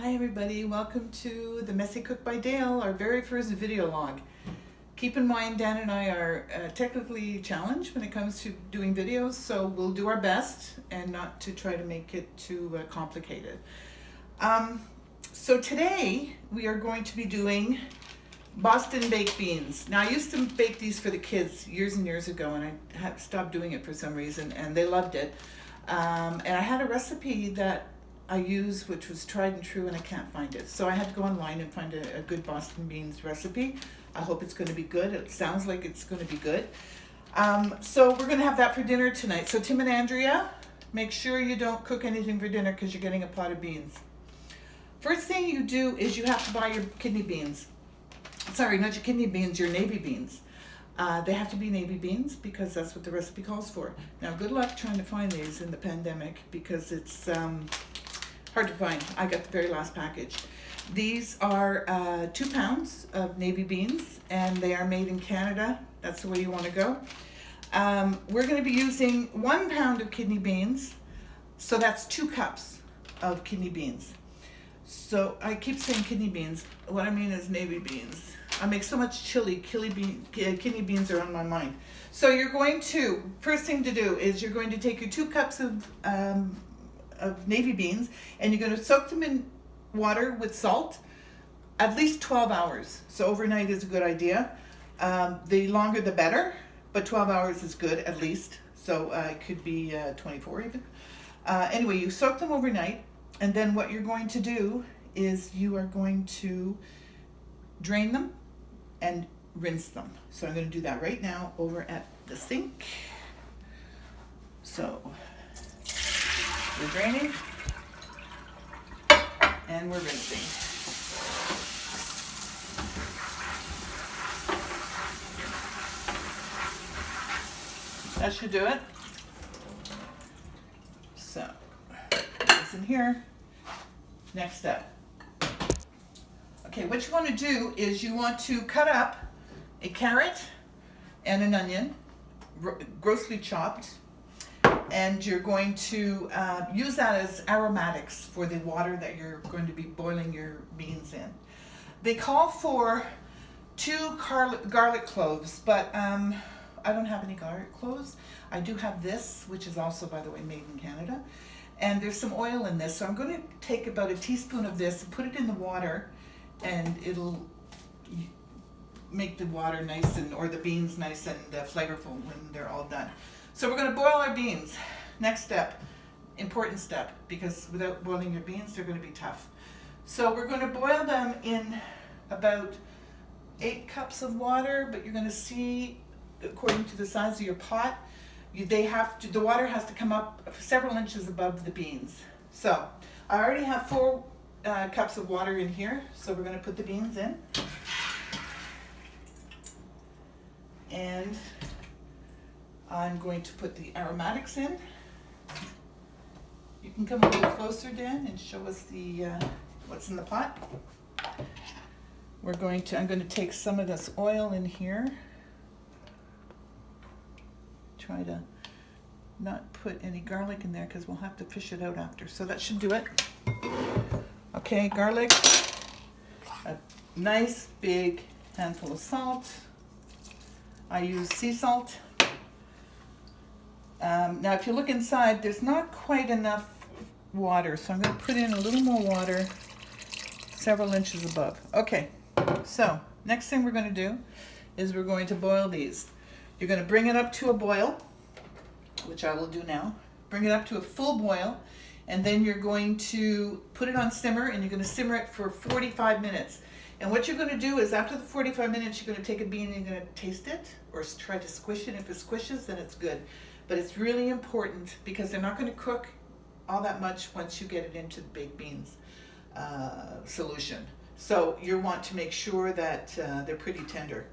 Hi everybody, welcome to the Messy Cook by Dale, our very first video log. Keep in mind Dan and I are technically challenged when it comes to doing videos, so we'll do our best and not to try to make it too complicated. So today we are going to be doing Boston baked beans. Now I used to bake these for the kids years and years ago, and I have stopped doing it for some reason, and they loved it. And I had a recipe that I use which was tried and true, and I can't find it. So I had to go online and find a good Boston beans recipe. I hope it's going to be good. It sounds like it's going to be good. So we're going to have that for dinner tonight. So Tim and Andrea, make sure you don't cook anything for dinner because you're getting a pot of beans. First thing you do is you have to buy your kidney beans. Sorry, not your kidney beans, your navy beans. They have to be navy beans because that's what the recipe calls for. Now, good luck trying to find these in the pandemic because it's hard to find. I got the very last package. These are 2 pounds of navy beans, and they are made in Canada. That's the way you want to go. We're going to be using 1 pound of kidney beans, so that's 2 cups of kidney beans. So I keep saying kidney beans. What I mean is navy beans. I make so much chili, kidney beans are on my mind. So you're going to, first thing to do is you're going to take your 2 cups of navy beans, and you're going to soak them in water with salt at least 12 hours. So overnight is a good idea. The longer the better, but 12 hours is good at least. So it could be 24 even. Anyway, you soak them overnight, and then what you're going to do is you are going to drain them and rinse them. So I'm going to do that right now over at the sink. So we're draining and we're rinsing. That should do it. So, put this in here. Next step. Okay, what you want to do is you want to cut up a carrot and an onion, grossly chopped, and you're going to use that as aromatics for the water that you're going to be boiling your beans in. They call for 2 garlic cloves, but I don't have any garlic cloves. I do have this, which is also, by the way, made in Canada. And there's some oil in this, so I'm going to take about a teaspoon of this and put it in the water, and it'll make the water nice or the beans nice and flavorful when they're all done. So we're going to boil our beans. Next step, important step, because without boiling your beans, they're going to be tough. So we're going to boil them in about 8 cups of water, but you're going to see, according to the size of your pot, the water has to come up several inches above the beans. So I already have 4 cups of water in here, so we're going to put the beans in. And I'm going to put the aromatics in. You can come a little closer, Dan, and show us the what's in the pot. I'm going to take some of this oil in here. Try to not put any garlic in there because we'll have to fish it out after. So that should do it. Okay, garlic, a nice big handful of salt. I use sea salt. Now if you look inside, there's not quite enough water, so I'm going to put in a little more water, several inches above. Okay, so next thing we're going to do is we're going to boil these. You're going to bring it up to a boil, which I will do now. Bring it up to a full boil, and then you're going to put it on simmer, and you're going to simmer it for 45 minutes. And what you're going to do is after the 45 minutes, you're going to take a bean and you're going to taste it or try to squish it. If it squishes, then it's good. But it's really important because they're not going to cook all that much once you get it into the baked beans solution. So you want to make sure that they're pretty tender.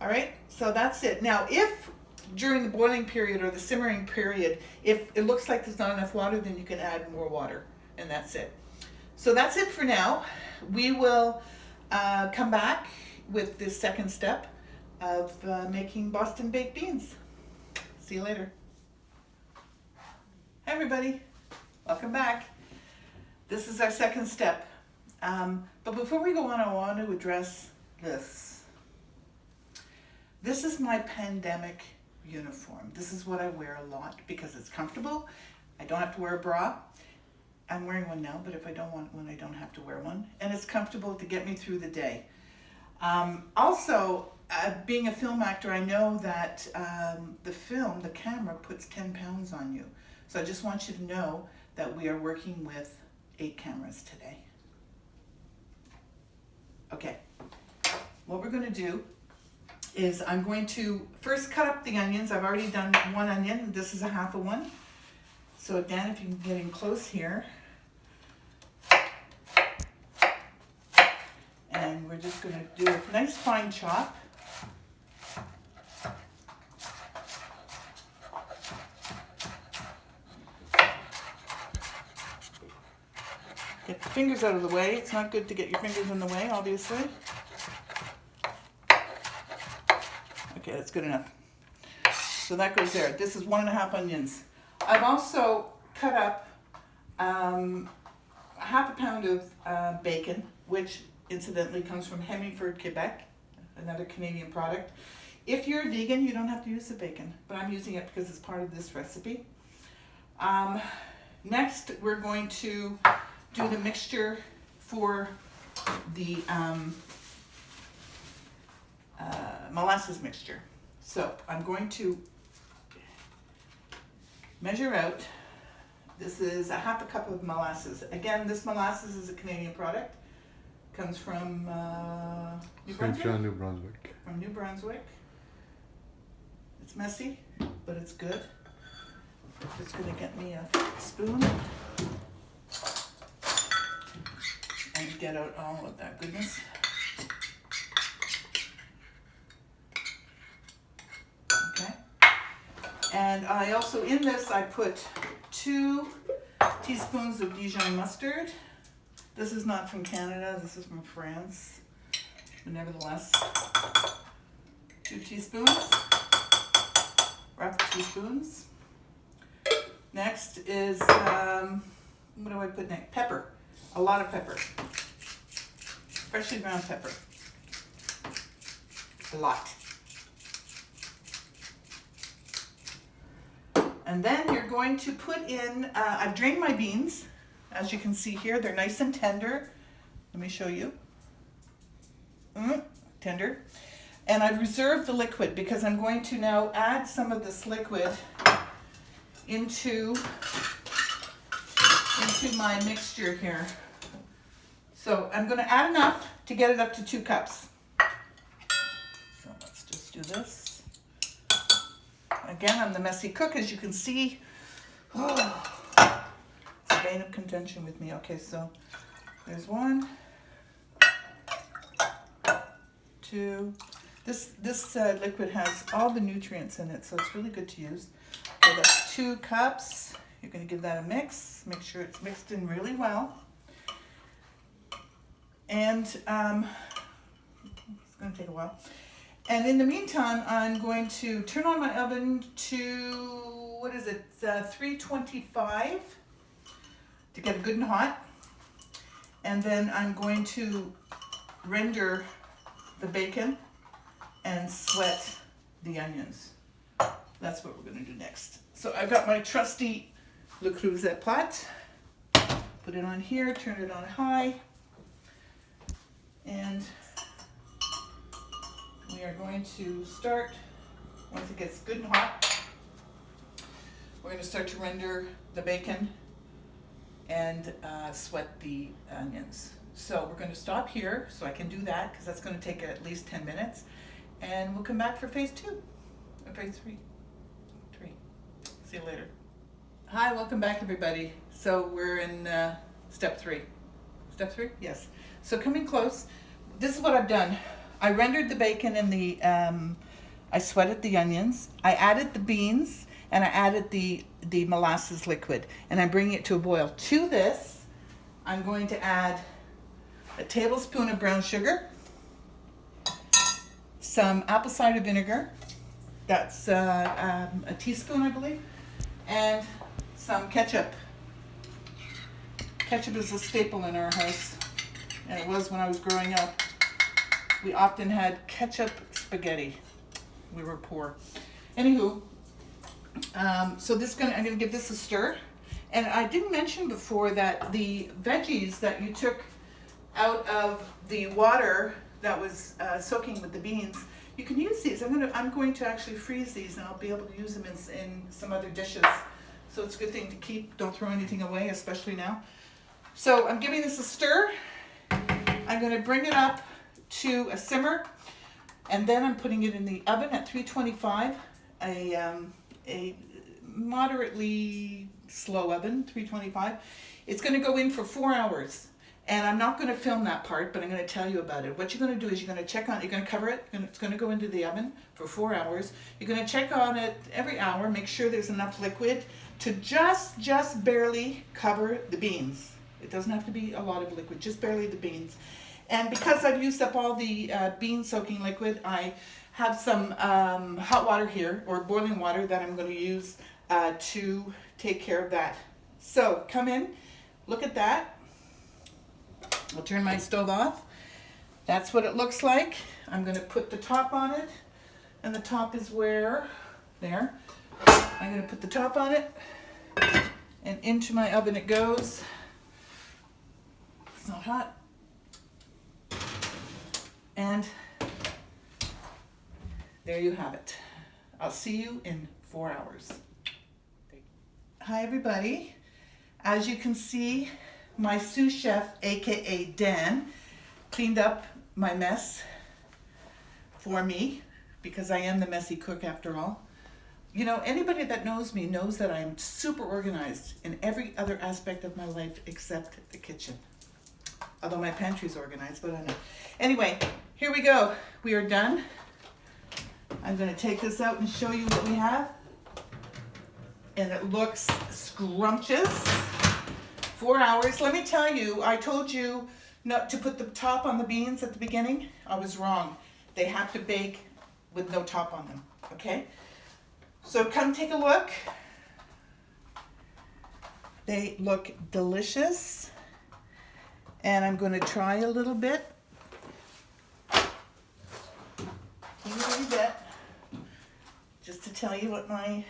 All right, so that's it. Now, if during the boiling period or the simmering period, if it looks like there's not enough water, then you can add more water, and that's it. So that's it for now. We will come back with the second step of making Boston baked beans. See you later. Hi everybody, welcome back. This is our second step. But before we go on, I want to address this. This is my pandemic uniform. This is what I wear a lot because it's comfortable. I don't have to wear a bra. I'm wearing one now, but if I don't want one, I don't have to wear one. And it's comfortable to get me through the day. Also, being a film actor, I know that the camera puts 10 pounds on you. So I just want you to know that we are working with 8 cameras today. Okay, what we're going to do is I'm going to first cut up the onions. I've already done one onion. This is a half of one. So again, if you can get in close here. And we're just going to do a nice fine chop. Get the fingers out of the way. It's not good to get your fingers in the way, obviously. Okay, that's good enough. So that goes there. This is 1.5 onions. I've also cut up half a pound of bacon, which incidentally comes from Hemingford, Quebec, another Canadian product. If you're a vegan, you don't have to use the bacon, but I'm using it because it's part of this recipe. Next, we're going to do the mixture for the molasses mixture. So I'm going to measure out. This is a half a cup of molasses. Again, this molasses is a Canadian product. Comes from New Brunswick? New Brunswick. From New Brunswick. It's messy, but it's good. I'm just going to get me a spoon and get out all of that goodness. Okay. And I also, in this, I put 2 teaspoons of Dijon mustard. This is not from Canada, this is from France. But nevertheless, 2 teaspoons, rough teaspoons. Next is, what do I put next? Pepper, a lot of pepper. Freshly ground pepper, a lot. And then you're going to put in, I've drained my beans. As you can see here, they're nice and tender. Let me show you. Tender. And I've reserved the liquid because I'm going to now add some of this liquid into my mixture here. So I'm going to add enough to get it up to 2 cups. So let's just do this. Again, I'm the messy cook, as you can see. Oh. Bane of contention with me. Okay, so there's 1, 2. This liquid has all the nutrients in it, so it's really good to use. So that's 2 cups. You're going to give that a mix. Make sure it's mixed in really well. And it's going to take a while. And in the meantime, I'm going to turn on my oven to, 325. To get it good and hot. And then I'm going to render the bacon and sweat the onions. That's what we're going to do next. So I've got my trusty Le Creuset pot. Put it on here, turn it on high. And we are going to start, once it gets good and hot, we're going to start to render the bacon and sweat the onions. So we're going to stop here so I can do that because that's going to take at least 10 minutes. And we'll come back for phase 2, or phase 3. See you later. Hi, welcome back everybody. So we're in step 3. Step 3? Yes. So coming close, this is what I've done. I rendered the bacon and I sweated the onions. I added the beans and I added the molasses liquid, and I'm bringing it to a boil. To this, I'm going to add a tablespoon of brown sugar, some apple cider vinegar, that's a teaspoon I believe, and some ketchup. Ketchup is a staple in our house. and it was when I was growing up. We often had ketchup spaghetti. We were poor. Anywho, so I'm gonna give this a stir. And I didn't mention before that the veggies that you took out of the water that was soaking with the beans, you can use these. I'm going to actually freeze these, and I'll be able to use them in some other dishes. So it's a good thing to keep. Don't throw anything away, especially now. So I'm giving this a stir. I'm going to bring it up to a simmer, and then I'm putting it in the oven at 325, a moderately slow oven, 325. It's going to go in for 4 hours. And I'm not going to film that part, but I'm going to tell you about it. What you're going to do is you're going to cover it, and it's going to go into the oven for 4 hours. You're going to check on it every hour, make sure there's enough liquid to just barely cover the beans. It doesn't have to be a lot of liquid, just barely the beans. And because I've used up all the bean soaking liquid, I have some hot water here, or boiling water, that I'm going to use to take care of that. So come in, look at that. I'll turn my stove off. That's what it looks like. I'm going to put the top on it, and the top is where, there. I'm going to put the top on it, and into my oven it goes. It's not hot. And there you have it. I'll see you in 4 hours. Hi everybody. As you can see, my sous chef, aka Dan, cleaned up my mess for me, because I am the messy cook after all. You know, anybody that knows me knows that I'm super organized in every other aspect of my life except the kitchen. Although my pantry's organized, but I know. Anyway, here we go. We are done. I'm going to take this out and show you what we have. And it looks scrumptious. 4 hours. Let me tell you, I told you not to put the top on the beans at the beginning. I was wrong. They have to bake with no top on them, okay? So come take a look. They look delicious. And I'm going to try a little bit. Just to tell you what my...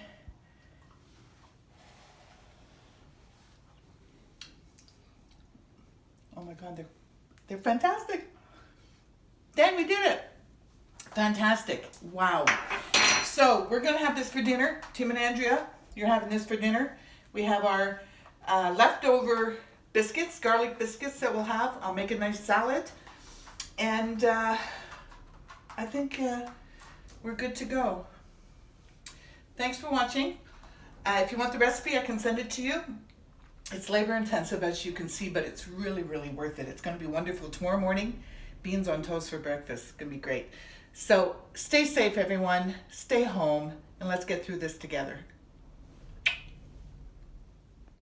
Oh my God, they're fantastic. Dan, we did it. Fantastic. Wow. So we're going to have this for dinner. Tim and Andrea, you're having this for dinner. We have our leftover biscuits, garlic biscuits that we'll have. I'll make a nice salad. And I think we're good to go. Thanks for watching. If you want the recipe, I can send it to you. It's labor intensive, as you can see, but it's really, really worth it. It's going to be wonderful. Tomorrow morning, beans on toast for breakfast. It's going to be great. So stay safe, everyone. Stay home, and let's get through this together.